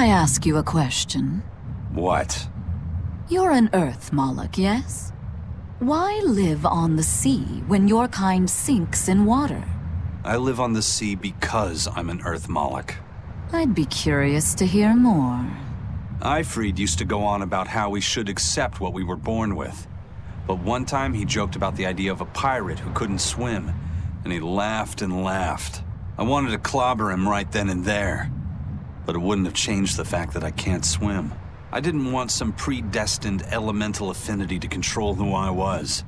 I ask you a question? What? You're an Earth Moloch, yes? Why live on the sea when your kind sinks in water? I live on the sea because I'm an Earth Moloch. I'd be curious to hear more. Ifrid used to go on about how we should accept what we were born with. But one time he joked about the idea of a pirate who couldn't swim, and he laughed and laughed. I wanted to clobber him right then and there, but it wouldn't have changed the fact that I can't swim. I didn't want some predestined elemental affinity to control who I was.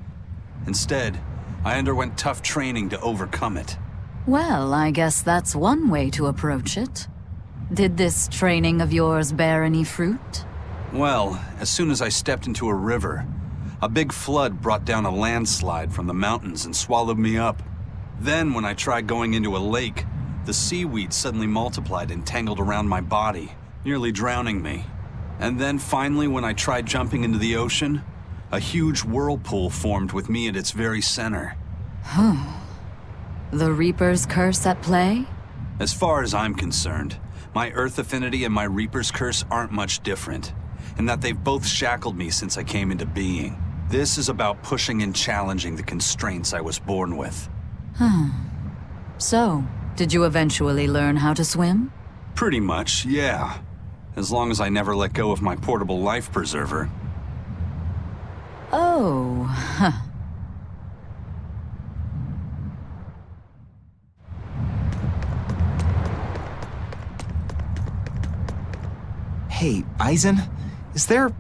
Instead, I underwent tough training to overcome it. Well, I guess that's one way to approach it. Did this training of yours bear any fruit? Well, as soon as I stepped into a river, a big flood brought down a landslide from the mountains and swallowed me up. Then, when I tried going into a lake, the seaweed suddenly multiplied and tangled around my body, nearly drowning me. And then finally, when I tried jumping into the ocean, a huge whirlpool formed with me at its very center. The Reaper's curse at play? As far as I'm concerned, my Earth affinity and my Reaper's curse aren't much different, in that they've both shackled me since I came into being. This is about pushing and challenging the constraints I was born with. So, did you eventually learn how to swim? Pretty much, yeah. As long as I never let go of my portable life preserver. Oh, Hey, Eisen, is there,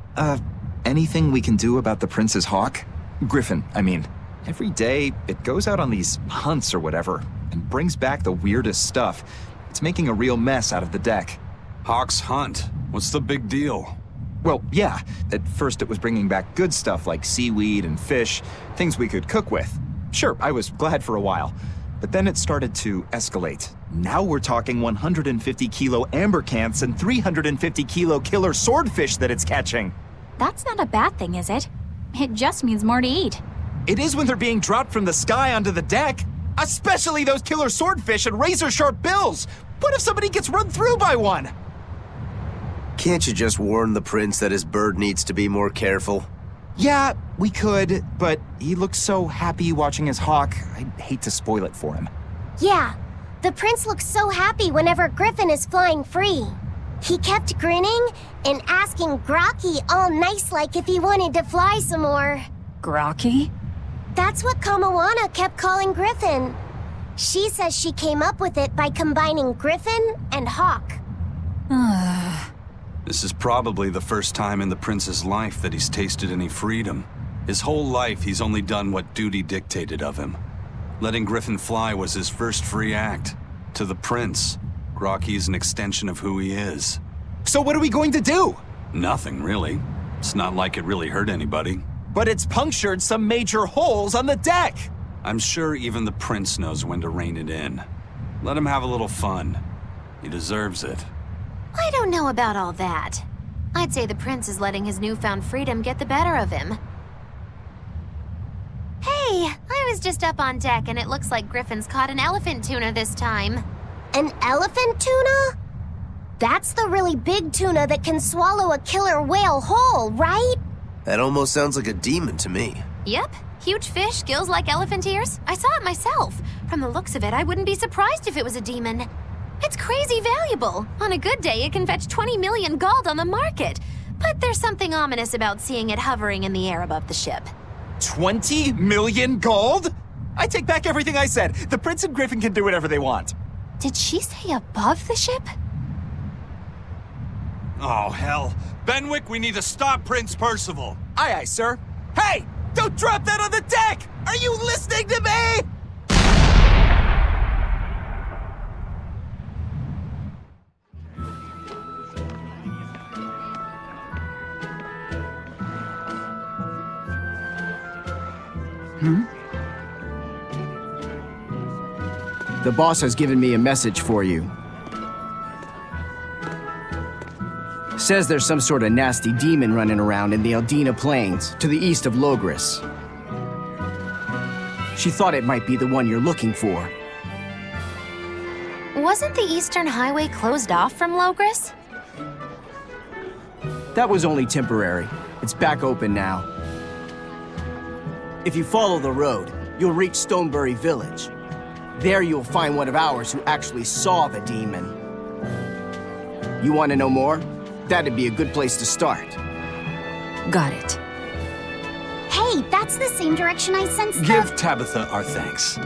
anything we can do about the Prince's hawk? Griffin, I mean. Every day, it goes out on these hunts or whatever, and brings back the weirdest stuff. It's making a real mess out of the deck. Hawk's hunt? What's the big deal? Well, yeah. At first it was bringing back good stuff like seaweed and fish, things we could cook with. Sure, I was glad for a while. But then it started to escalate. Now we're talking 150-kilo ambercants and 350-kilo killer swordfish that it's catching. That's not a bad thing, is it? It just means more to eat. It is when they're being dropped from the sky onto the deck. Especially those killer swordfish and razor-sharp bills. What if somebody gets run through by one? Can't you just warn the prince that his bird needs to be more careful? Yeah, we could, but he looks so happy watching his hawk. I'd hate to spoil it for him. Yeah, the prince looks so happy whenever Griffin is flying free. He kept grinning and asking Grocky all nice-like if he wanted to fly some more. Grocky? That's what Kamawana kept calling Griffin. She says she came up with it by combining Griffin and Hawk. This is probably the first time in the prince's life that he's tasted any freedom. His whole life, he's only done what duty dictated of him. Letting Griffin fly was his first free act. To the prince, Grocky is an extension of who he is. So what are we going to do? Nothing, really. It's not like it really hurt anybody. But it's punctured some major holes on the deck! I'm sure even the prince knows when to rein it in. Let him have a little fun. He deserves it. I don't know about all that. I'd say the prince is letting his newfound freedom get the better of him. Hey, I was just up on deck and it looks like Griffin's caught an elephant tuna this time. An elephant tuna? That's the really big tuna that can swallow a killer whale whole, right? That almost sounds like a demon to me. Yep, huge fish, gills like elephant ears. I saw it myself. From the looks of it, I wouldn't be surprised if it was a demon. It's crazy valuable. On a good day, it can fetch 20 million gold on the market. But there's something ominous about seeing it hovering in the air above the ship. 20 million gold? I take back everything I said. The Prince and Griffin can do whatever they want. Did she say above the ship? Oh, hell. Benwick, we need to stop Prince Percival. Aye, aye, sir. Hey! Don't drop that on the deck! Are you listening to me? The boss has given me a message for you. Says there's some sort of nasty demon running around in the Eldina Plains, to the east of Logris. She thought it might be the one you're looking for. Wasn't the Eastern Highway closed off from Logris? That was only temporary. It's back open now. If you follow the road, you'll reach Stonebury Village. There you'll find one of ours who actually saw the demon. You want to know more? That'd be a good place to start. Got it. Hey, that's the same direction I sensed the... Give Tabitha our thanks.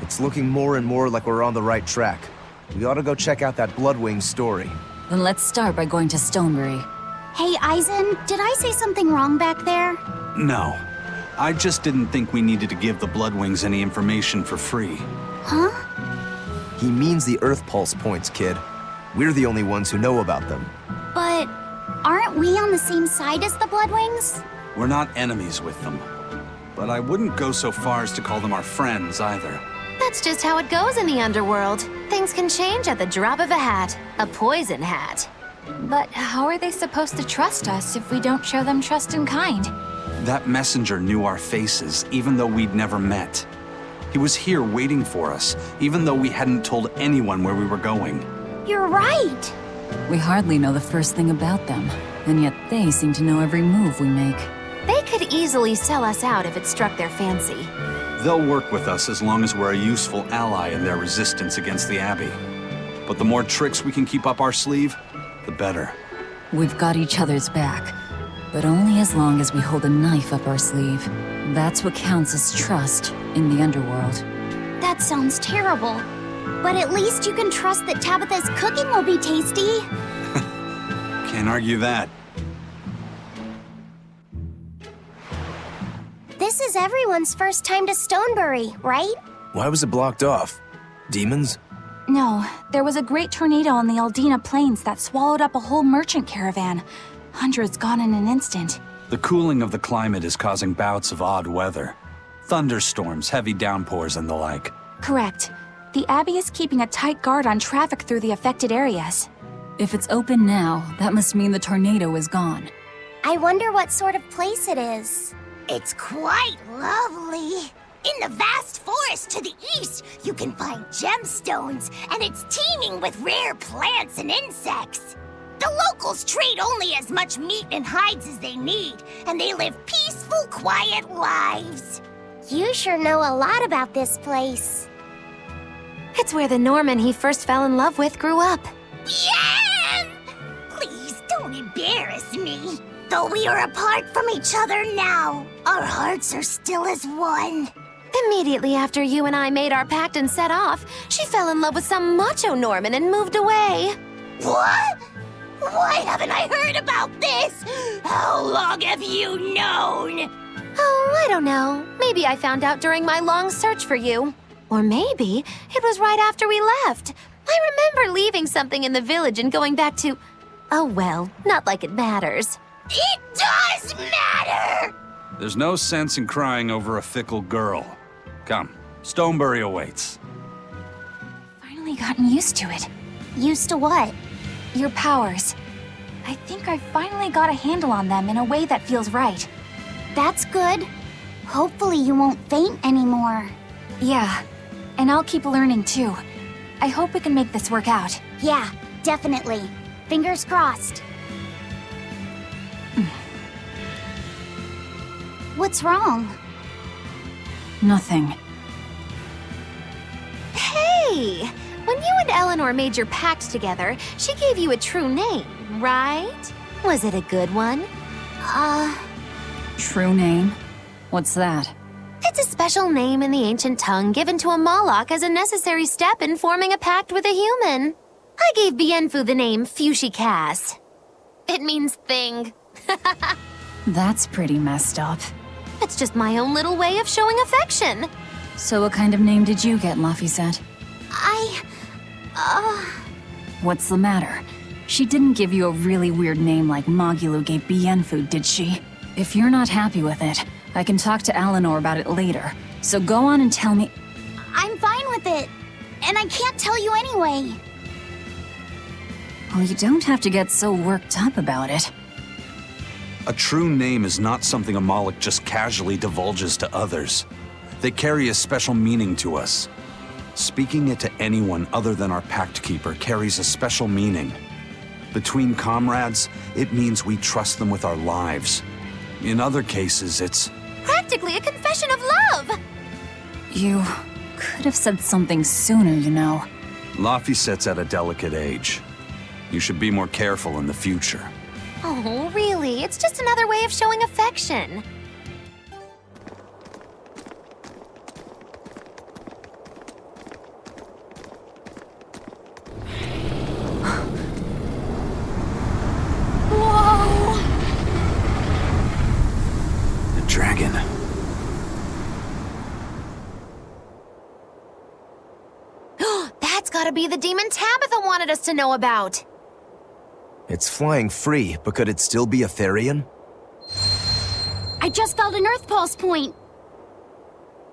It's looking more and more like we're on the right track. We ought to go check out that Bloodwing story. Then let's start by going to Stonebury. Hey, Eisen, did I say something wrong back there? No. I just didn't think we needed to give the Bloodwings any information for free. Huh? He means the Earth Pulse points, kid. We're the only ones who know about them. But aren't we on the same side as the Bloodwings? We're not enemies with them. But I wouldn't go so far as to call them our friends either. That's just how it goes in the underworld. Things can change at the drop of a hat. A poison hat. But how are they supposed to trust us if we don't show them trust in kind? That messenger knew our faces, even though we'd never met. He was here waiting for us, even though we hadn't told anyone where we were going. You're right. We hardly know the first thing about them, and yet they seem to know every move we make. They could easily sell us out if it struck their fancy. They'll work with us as long as we're a useful ally in their resistance against the Abbey. But the more tricks we can keep up our sleeve, the better. We've got each other's back, but only as long as we hold a knife up our sleeve. That's what counts as trust in the underworld. That sounds terrible. But at least you can trust that Tabitha's cooking will be tasty. Can't argue that. This is everyone's first time to Stonebury, right? Why was it blocked off? Demons? No, there was a great tornado on the Aldina Plains that swallowed up a whole merchant caravan. Hundreds gone in an instant. The cooling of the climate is causing bouts of odd weather. Thunderstorms, heavy downpours, and the like. Correct. The Abbey is keeping a tight guard on traffic through the affected areas. If it's open now, that must mean the tornado is gone. I wonder what sort of place it is. It's quite lovely. In the vast forest to the east, you can find gemstones, and it's teeming with rare plants and insects. The locals trade only as much meat and hides as they need, and they live peaceful, quiet lives. You sure know a lot about this place. It's where the Norman he first fell in love with grew up. Yeah! Please don't embarrass me. Though we are apart from each other now, our hearts are still as one. Immediately after you and I made our pact and set off, she fell in love with some macho Norman and moved away. What? Why haven't I heard about this? How long have you known? Oh, I don't know. Maybe I found out during my long search for you. Or maybe it was right after we left. I remember leaving something in the village and going back to... Oh well, not like it matters. It does matter! There's no sense in crying over a fickle girl. Come, Stonebury awaits. Finally gotten used to it. Used to what? Your powers. I think I finally got a handle on them in a way that feels right. That's good. Hopefully you won't faint anymore. Yeah, and I'll keep learning too. I hope we can make this work out. Yeah, definitely. Fingers crossed. What's wrong? Nothing. Hey! When you and Eleanor made your pact together, she gave you a true name, right? Was it a good one? True name? What's that? It's a special name in the ancient tongue given to a Moloch as a necessary step in forming a pact with a human. I gave Bienfu the name Fushi Cass. It means thing. That's pretty messed up. It's just my own little way of showing affection. So what kind of name did you get, Laphicet? What's the matter? She didn't give you a really weird name like Magulu gave Bienfu, did she? If you're not happy with it, I can talk to Eleanor about it later. So go on and tell me... I'm with it. And I can't tell you anyway. Well, you don't have to get so worked up about it. A true name is not something a Moloch just casually divulges to others. They carry a special meaning to us. Speaking it to anyone other than our Pact Keeper carries a special meaning. Between comrades, it means we trust them with our lives. In other cases, it's... Practically a confession of love! You could have said something sooner, you know. Laphicet's at a delicate age. You should be more careful in the future. Oh, really? It's just another way of showing affection. Whoa! The dragon. That's gotta be the demon Tabitha wanted us to know about. It's flying free, but could it still be a Therian? I just felt an Earth Pulse point.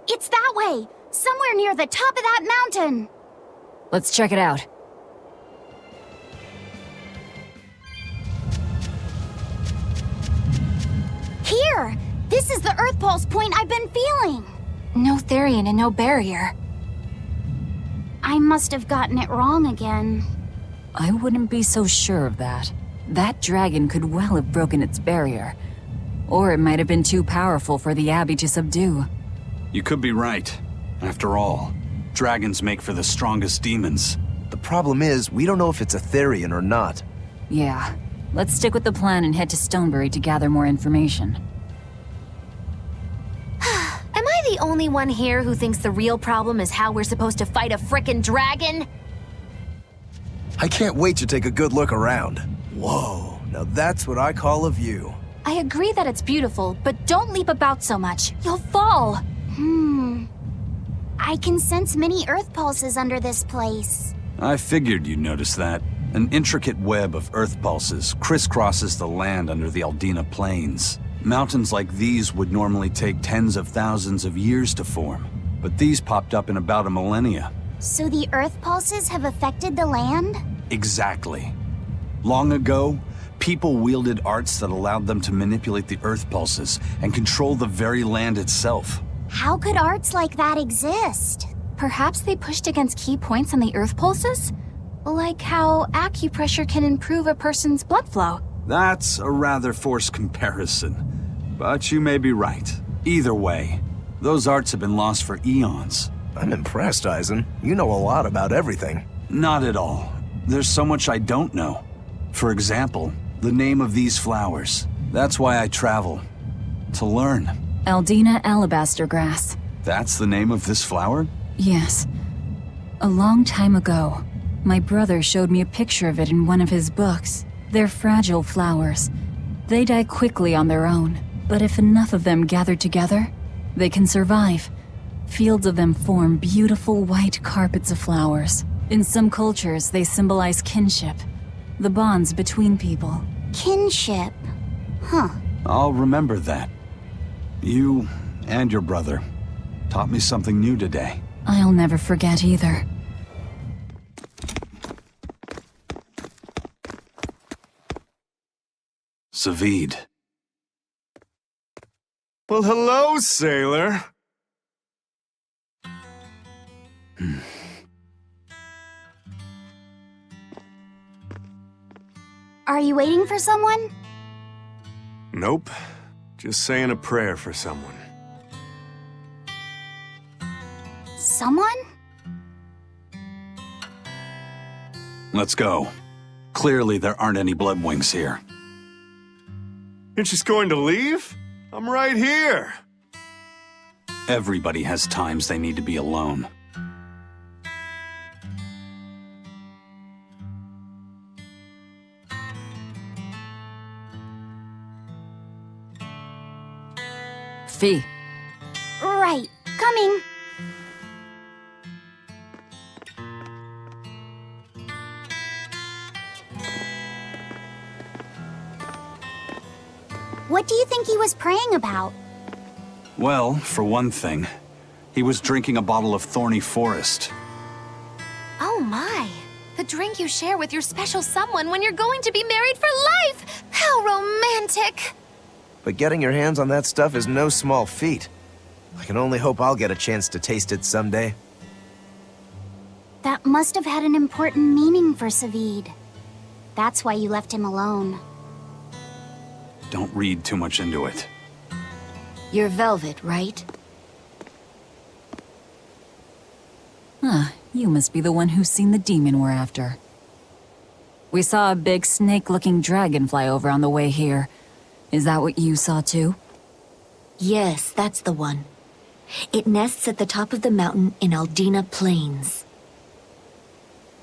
It's that way, somewhere near the top of that mountain. Let's check it out. Here! This is the Earth Pulse point I've been feeling. No Therian and no barrier. I must have gotten it wrong again. I wouldn't be so sure of that. That dragon could well have broken its barrier. Or it might have been too powerful for the Abbey to subdue. You could be right. After all, dragons make for the strongest demons. The problem is, we don't know if it's a Therian or not. Yeah. Let's stick with the plan and head to Stonebury to gather more information. Am I the only one here who thinks the real problem is how we're supposed to fight a frickin' dragon? I can't wait to take a good look around. Whoa, now that's what I call a view. I agree that it's beautiful, but don't leap about so much. You'll fall. I can sense many Earth pulses under this place. I figured you'd notice that. An intricate web of earth pulses crisscrosses the land under the Aldina Plains. Mountains like these would normally take tens of thousands of years to form, but these popped up in about a millennia. So the Earth pulses have affected the land? Exactly. Long ago, people wielded arts that allowed them to manipulate the earth pulses and control the very land itself. How could arts like that exist? Perhaps they pushed against key points on the Earth pulses? Like how acupressure can improve a person's blood flow. That's a rather forced comparison, but you may be right. Either way, those arts have been lost for eons. I'm impressed, Eisen. You know a lot about everything. Not at all. There's so much I don't know. For example, the name of these flowers. That's why I travel. To learn. Aldina alabaster grass. That's the name of this flower? Yes. A long time ago, my brother showed me a picture of it in one of his books. They're fragile flowers. They die quickly on their own, but if enough of them gather together, they can survive. Fields of them form beautiful white carpets of flowers. In some cultures, they symbolize kinship, the bonds between people. Kinship. Huh. I'll remember that. You and your brother taught me something new today. I'll never forget either. Savid. Well, hello, sailor. Are you waiting for someone? Nope. Just saying a prayer for someone. Someone? Let's go. Clearly there aren't any Bloodwings here. You're just going to leave? I'm right here. Everybody has times they need to be alone. Fee. Right. Coming. What do you think he was praying about? Well, for one thing, He was drinking a bottle of thorny forest. Oh my. The drink you share with your special someone when you're going to be married for life! How romantic! But getting your hands on that stuff is no small feat. I can only hope I'll get a chance to taste it someday. That must have had an important meaning for Savid. That's why you left him alone. Don't read too much into it. You're Velvet, right? Huh, you must be the one who's seen the demon we're after. We saw a big snake-looking dragon fly over on the way here. Is that what you saw too? Yes, that's the one. It nests at the top of the mountain in Aldina Plains.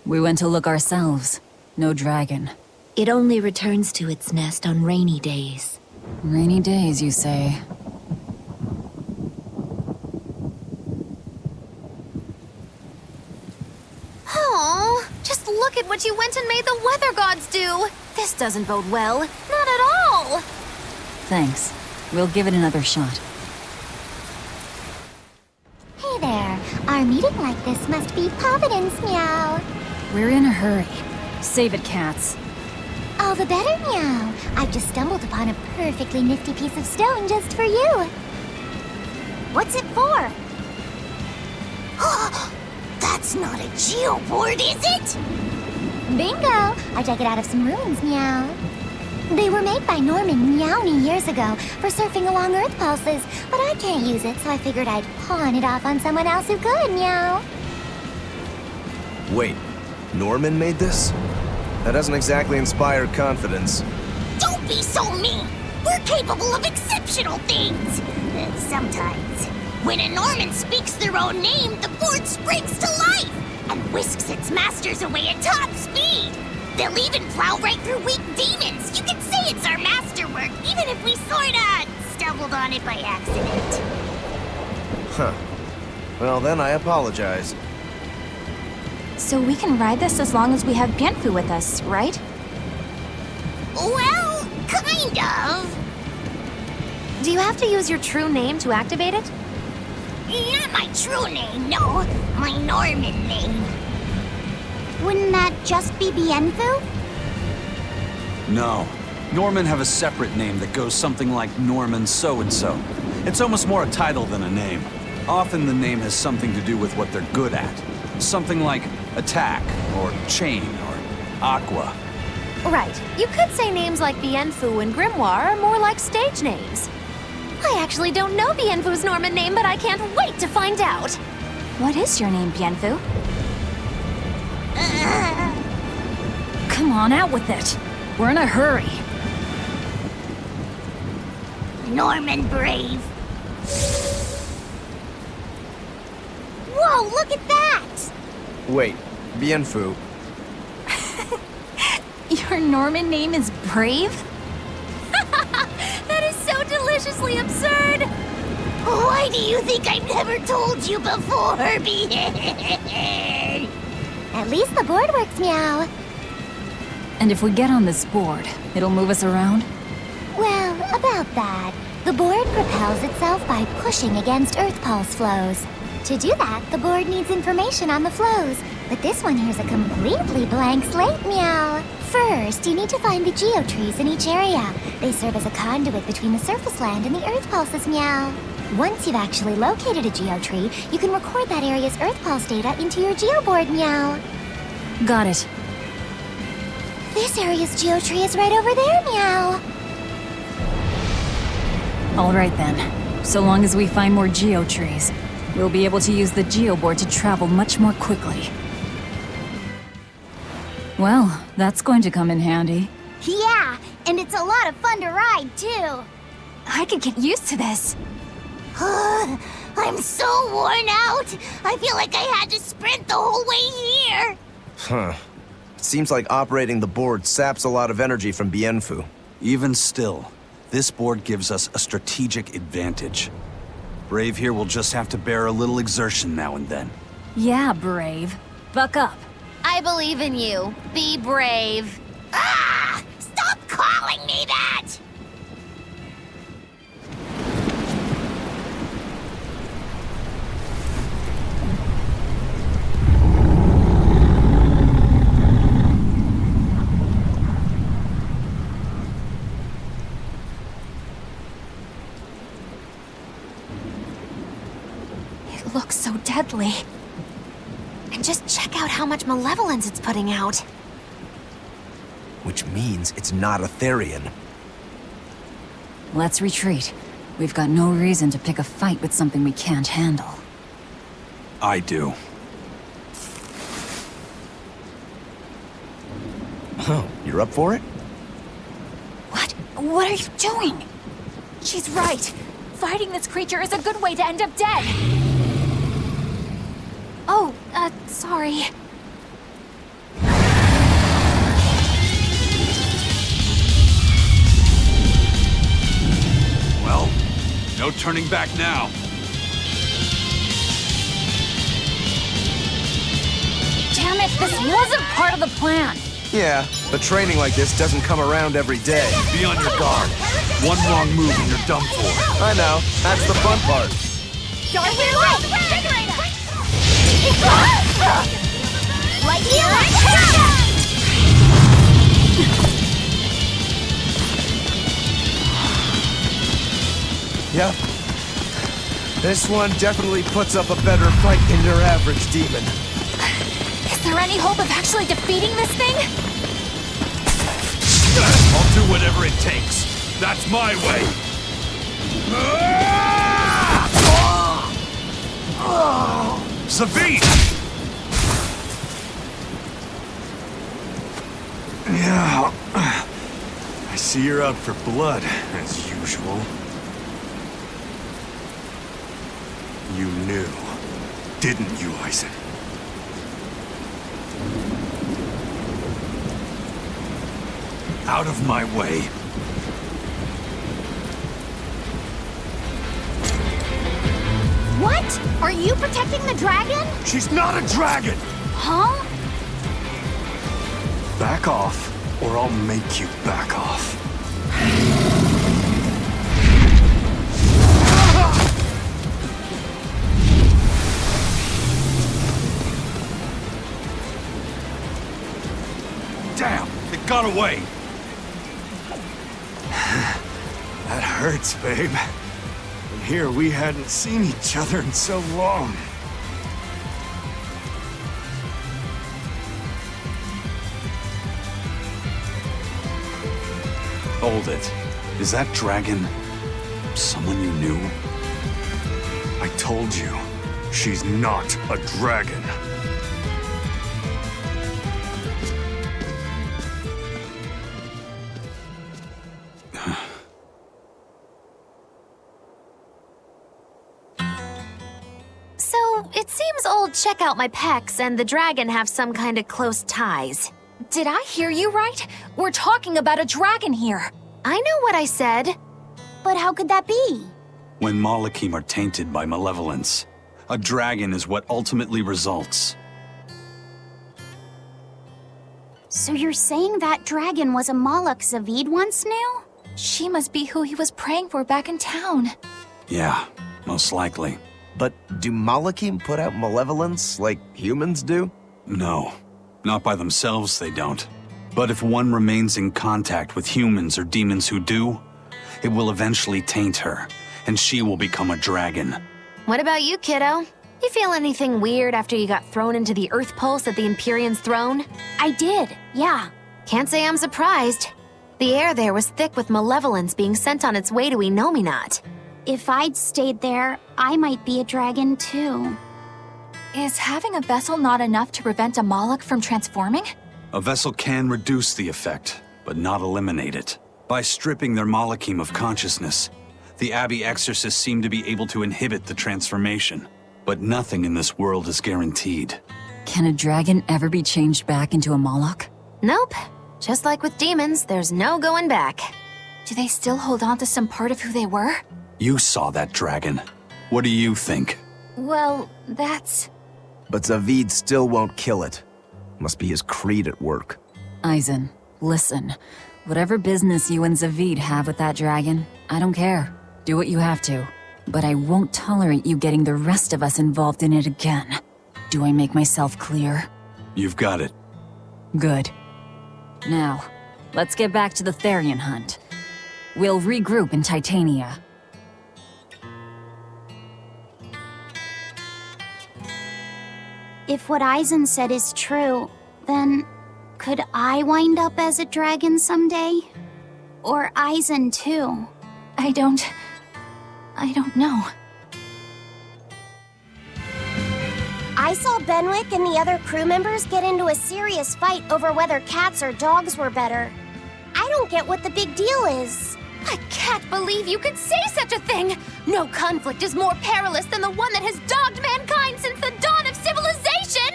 We went to look ourselves. No dragon. It only returns to its nest on rainy days. Rainy days, you say? Oh, just look at what you went and made the weather gods do! This doesn't bode well. Not at all! Thanks. We'll give it another shot. Hey there. Our meeting like this must be Providence, meow. We're in a hurry. Save it, cats. All the better, meow. I've just stumbled upon a perfectly nifty piece of stone just for you. What's it for? That's not a geoboard, is it? Bingo! I dug it out of some ruins, meow. They were made by Norman Meowny years ago for surfing along Earth pulses, but I can't use it, so I figured I'd pawn it off on someone else who could, meow. Wait, Norman made this? That doesn't exactly inspire confidence. Don't be so mean! We're capable of exceptional things! Sometimes. When a Norman speaks their own name, the board springs to life and whisks its masters away at top speed. They'll even plow right through weak demons. You can say it's our masterwork, even if we sorta stumbled on it by accident. Huh. Well, then I apologize. So we can ride this as long as we have Bienfu with us, right? Well, kind of. Do you have to use your true name to activate it? Not my true name, no. My Norman name. Wouldn't that just be Bienfu? No. Norman have a separate name that goes something like Norman so-and-so. It's almost more a title than a name. Often the name has something to do with what they're good at. Something like attack, or chain, or aqua. Right. You could say names like Bienfu and Grimoire are more like stage names. I actually don't know Bienfu's Norman name, but I can't wait to find out. What is your name, Bienfu? Come on, out with it. We're in a hurry. Norman Brave. Whoa, look at that! Wait, Bienfu. Your Norman name is Brave? That is so deliciously absurd! Why do you think I've never told you before, At least the board works, meow. And if we get on this board, it'll move us around? Well, about that. The board propels itself by pushing against Earth pulse flows. To do that, the board needs information on the flows. But this one here's a completely blank slate, meow. First, you need to find the geotrees in each area. They serve as a conduit between the surface land and the Earth pulses, meow. Once you've actually located a geotree, you can record that area's Earth pulse data into your geoboard, meow. Got it. This area's geotree is right over there, meow. All right then. So long as we find more geotrees, we'll be able to use the geoboard to travel much more quickly. Well, that's going to come in handy. Yeah, and it's a lot of fun to ride, too. I could get used to this. I'm so worn out. I feel like I had to sprint the whole way here. Huh. It seems like operating the board saps a lot of energy from Bienfu. Even still, this board gives us a strategic advantage. Brave here will just have to bear a little exertion now and then. Yeah, Brave. Buck up. I believe in you. Be brave. Ah! Stop calling me that! It looks so deadly. And just check out how much malevolence it's putting out. Which means it's not a Therian. Let's retreat. We've got no reason to pick a fight with something we can't handle. I do. Oh, you're up for it? What? What are you doing? She's right. Fighting this creature is a good way to end up dead. Oh, sorry. Well, no turning back now. Damn it, this wasn't part of the plan. Yeah, but training like this doesn't come around every day. Be on your guard. One wrong move and you're done for. I know, that's the fun part. Yep. This one definitely puts up a better fight than your average demon. Is there any hope of actually defeating this thing? I'll do whatever it takes. That's my way. Zavid! Yeah. I see you're out for blood, as usual. You knew, didn't you, Eisen? Out of my way. What? Are you protecting the dragon? She's not a dragon! Huh? Back off, or I'll make you back off. Damn, it got away. That hurts, babe. And here we hadn't seen each other in so long. Hold it. Is that dragon someone you knew? I told you, she's not a dragon. So, it seems old Check Out My Pecs and the dragon have some kind of close ties. Did I hear you right? We're talking about a dragon here. I know what I said. But how could that be? When Malachim are tainted by malevolence, a dragon is what ultimately results. So you're saying that dragon was a Malak Zavid once knew? She must be who he was praying for back in town. Yeah, most likely. But do Malachim put out malevolence like humans do? No, not by themselves they don't. But if one remains in contact with humans or demons who do, it will eventually taint her, and she will become a dragon. What about you, kiddo? You feel anything weird after you got thrown into the Earth Pulse at the Empyrean's throne? I did, yeah. Can't say I'm surprised. The air there was thick with malevolence being sent on its way to Enominat. If I'd stayed there, I might be a dragon too. Is having a vessel not enough to prevent a Malak from transforming? A vessel can reduce the effect, but not eliminate it. By stripping their Malachim of consciousness, the Abbey exorcists seem to be able to inhibit the transformation. But nothing in this world is guaranteed. Can a dragon ever be changed back into a Malak? Nope. Just like with demons, there's no going back. Do they still hold on to some part of who they were? You saw that dragon. What do you think? Well, that's... But Zavid still won't kill it. Must be his creed at work. Eisen, listen. Whatever business you and Zavid have with that dragon, I don't care. Do what you have to. But I won't tolerate you getting the rest of us involved in it again. Do I make myself clear? You've got it. Good. Now, let's get back to the Therian hunt. We'll regroup in Titania. if what Eisen said is true, then could I wind up as a dragon someday? Or Eisen too? I don't know. I saw Benwick and the other crew members get into a serious fight over whether cats or dogs were better. I don't get what the big deal is. I can't believe you could say such a thing! No conflict is more perilous than the one that has dogged mankind since the dawn of civilization!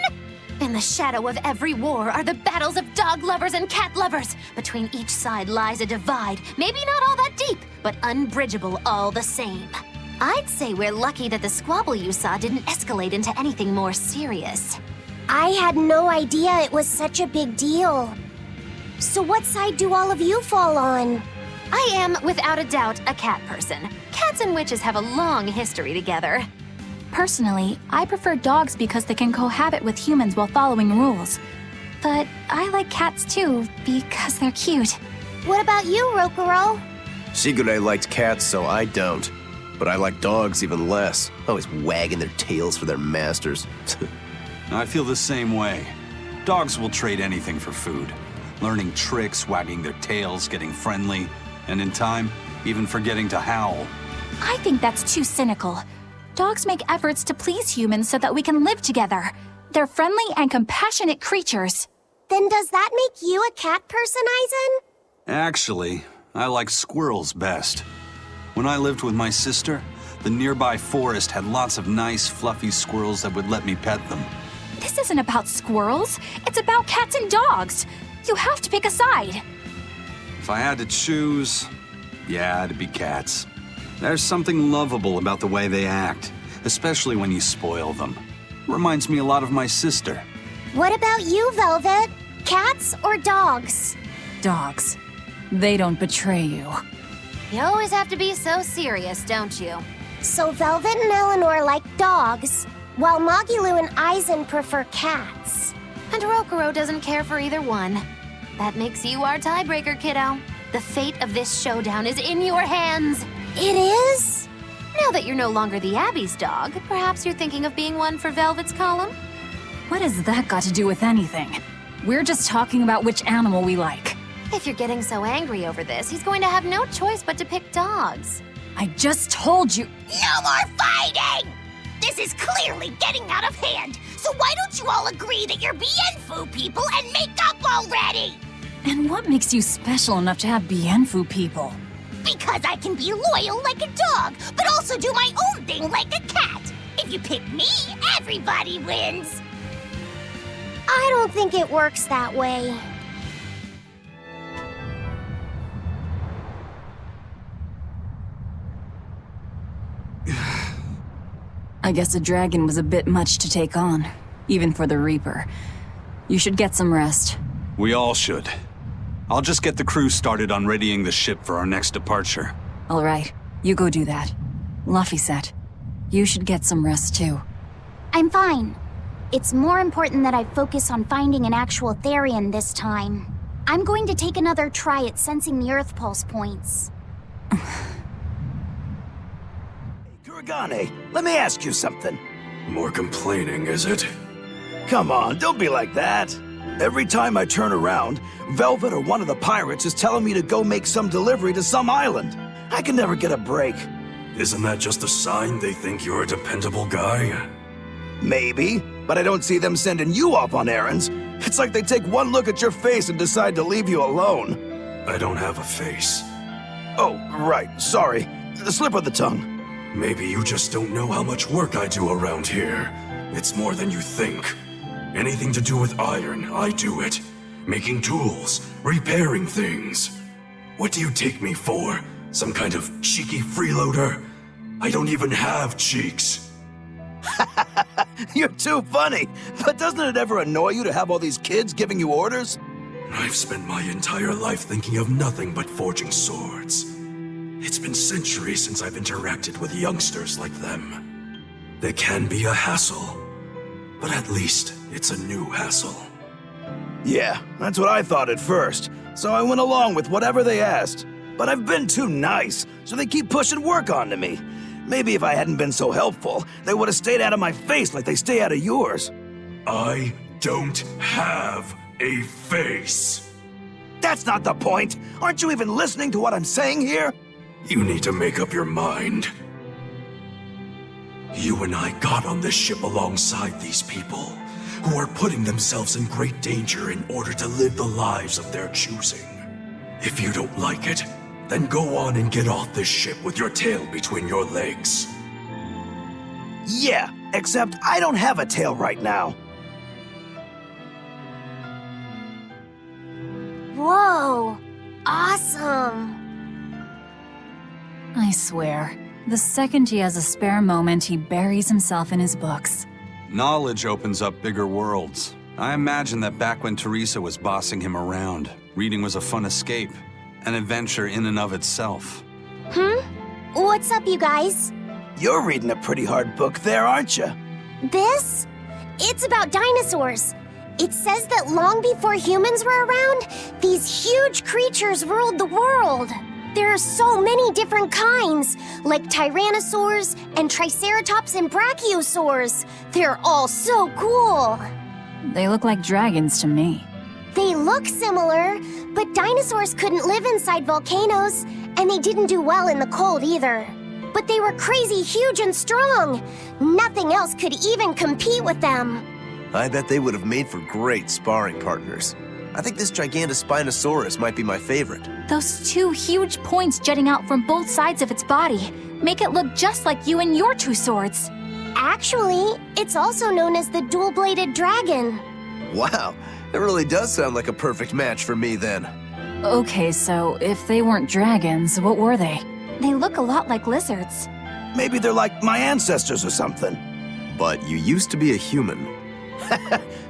In the shadow of every war are the battles of dog lovers and cat lovers. Between each side lies a divide, maybe not all that deep, but unbridgeable all the same. I'd say we're lucky that the squabble you saw didn't escalate into anything more serious. I had no idea it was such a big deal. So what side do all of you fall on? I am, without a doubt, a cat person. Cats and witches have a long history together. Personally, I prefer dogs because they can cohabit with humans while following rules. But I like cats too, because they're cute. What about you, Rokuro? Shigure liked cats, so I don't. But I like dogs even less, always wagging their tails for their masters. I feel the same way. Dogs will trade anything for food. Learning tricks, wagging their tails, getting friendly, and in time, even forgetting to howl. I think that's too cynical. Dogs make efforts to please humans so that we can live together. They're friendly and compassionate creatures. Then does that make you a cat person, Eisen? Actually, I like squirrels best. When I lived with my sister, the nearby forest had lots of nice, fluffy squirrels that would let me pet them. This isn't about squirrels. It's about cats and dogs. You have to pick a side. If I had to choose, yeah, it'd be cats. There's something lovable about the way they act, especially when you spoil them. Reminds me a lot of my sister. What about you, Velvet? Cats or dogs? Dogs. They don't betray you. You always have to be so serious, don't you? So Velvet and Eleanor like dogs, while Magilu and Eisen prefer cats. And Rokuro doesn't care for either one. That makes you our tiebreaker, kiddo. The fate of this showdown is in your hands. It is? Now that you're no longer the Abbey's dog, perhaps you're thinking of being one for Velvet's column? What has that got to do with anything? We're just talking about which animal we like. If you're getting so angry over this, he's going to have no choice but to pick dogs. I just told you. No more fighting! This is clearly getting out of hand, so why don't you all agree that you're Bienfu people and make up already? And what makes you special enough to have Bienfu people? Because I can be loyal like a dog, but also do my own thing like a cat. If you pick me, everybody wins. I don't think it works that way. I guess a dragon was a bit much to take on, even for the Reaper. You should get some rest. We all should. I'll just get the crew started on readying the ship for our next departure. All right, you go do that. Laphicet, you should get some rest too. I'm fine. It's more important that I focus on finding an actual Therian this time. I'm going to take another try at sensing the Earth Pulse points. Kuragane, let me ask you something. More complaining, is it? Come on, don't be like that. Every time I turn around, Velvet or one of the pirates is telling me to go make some delivery to some island. I can never get a break. Isn't that just a sign they think you're a dependable guy? Maybe, but I don't see them sending you off on errands. It's like they take one look at your face and decide to leave you alone. I don't have a face. Oh, right, sorry. The slip of the tongue. Maybe you just don't know how much work I do around here. It's more than you think. Anything to do with iron, I do it. Making tools, repairing things. What do you take me for? Some kind of cheeky freeloader? I don't even have cheeks. You're too funny. But doesn't it ever annoy you to have all these kids giving you orders? I've spent my entire life thinking of nothing but forging swords. It's been centuries since I've interacted with youngsters like them. They can be a hassle, but at least it's a new hassle. Yeah, that's what I thought at first, so I went along with whatever they asked. But I've been too nice, so they keep pushing work onto me. Maybe if I hadn't been so helpful, they would have stayed out of my face like they stay out of yours. I don't have a face. That's not the point. Aren't you even listening to what I'm saying here? You need to make up your mind. You and I got on this ship alongside these people, who are putting themselves in great danger in order to live the lives of their choosing. If you don't like it, then go on and get off this ship with your tail between your legs. Yeah, except I don't have a tail right now. Whoa! Awesome! I swear, the second he has a spare moment, he buries himself in his books. Knowledge opens up bigger worlds. I imagine that back when Teresa was bossing him around, reading was a fun escape, an adventure in and of itself. What's up, you guys? You're reading a pretty hard book there, aren't you? This? It's about dinosaurs. It says that long before humans were around, these huge creatures ruled the world. There are so many different kinds, like tyrannosaurs and triceratops and brachiosaurs. They're all so cool. They look like dragons to me. They look similar, but dinosaurs couldn't live inside volcanoes, and they didn't do well in the cold either. But they were crazy huge and strong. Nothing else could even compete with them. I bet they would have made for great sparring partners. I think this Gigantospinosaurus might be my favorite. Those two huge points jutting out from both sides of its body make it look just like you and your two swords. Actually, it's also known as the dual-bladed dragon. Wow, it really does sound like a perfect match for me then. Okay, so if they weren't dragons, what were they? They look a lot like lizards. Maybe they're like my ancestors or something. But you used to be a human.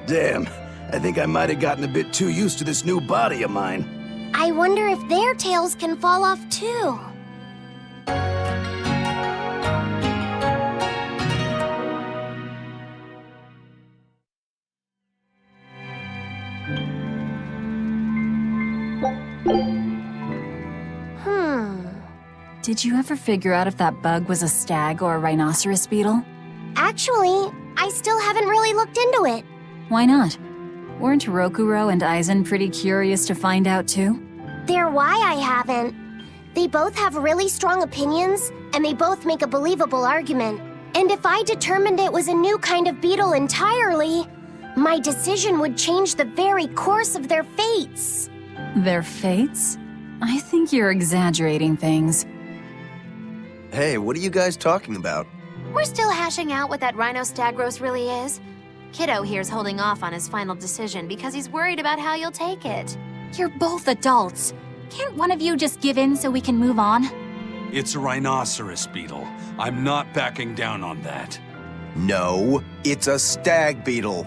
Damn, I think I might have gotten a bit too used to this new body of mine. I wonder if their tails can fall off too. Did you ever figure out if that bug was a stag or a rhinoceros beetle? Actually, I still haven't really looked into it. Why not? Weren't Rokuro and Aizen pretty curious to find out too? They're why I haven't. They both have really strong opinions, and they both make a believable argument. And if I determined it was a new kind of beetle entirely, my decision would change the very course of their fates. Their fates? I think you're exaggerating things. Hey, what are you guys talking about? We're still hashing out what that Rhinostagros really is. Kiddo here's holding off on his final decision because he's worried about how you'll take it. You're both adults. Can't one of you just give in so we can move on? It's a rhinoceros beetle. I'm not backing down on that. No, it's a stag beetle.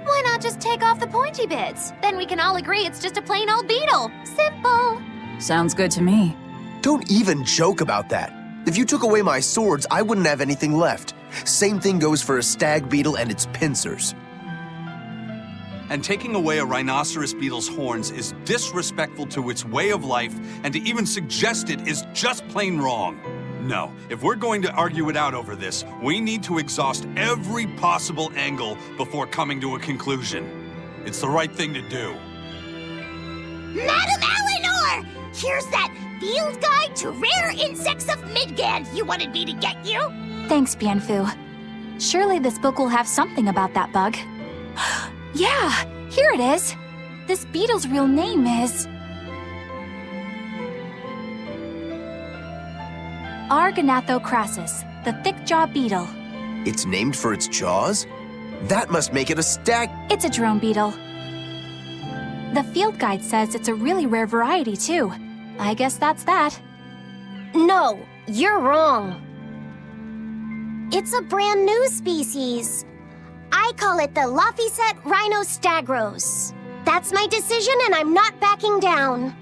Why not just take off the pointy bits? Then we can all agree it's just a plain old beetle. Simple. Sounds good to me. Don't even joke about that. If you took away my swords, I wouldn't have anything left. Same thing goes for a stag beetle and its pincers. And taking away a rhinoceros beetle's horns is disrespectful to its way of life, and to even suggest it is just plain wrong. No, if we're going to argue it out over this, we need to exhaust every possible angle before coming to a conclusion. It's the right thing to do. Madam Eleanor! Here's that field guide to rare insects of Midgand you wanted me to get you. Thanks, Bienfu. Surely this book will have something about that bug. Yeah, here it is. This beetle's real name is Argonathocrassus, the thick-jawed beetle. It's named for its jaws? That must make it a stag. It's a drone beetle. The field guide says it's a really rare variety, too. I guess that's that. No, you're wrong. It's a brand new species. I call it the Laphicet Rhinostagros. That's my decision, and I'm not backing down.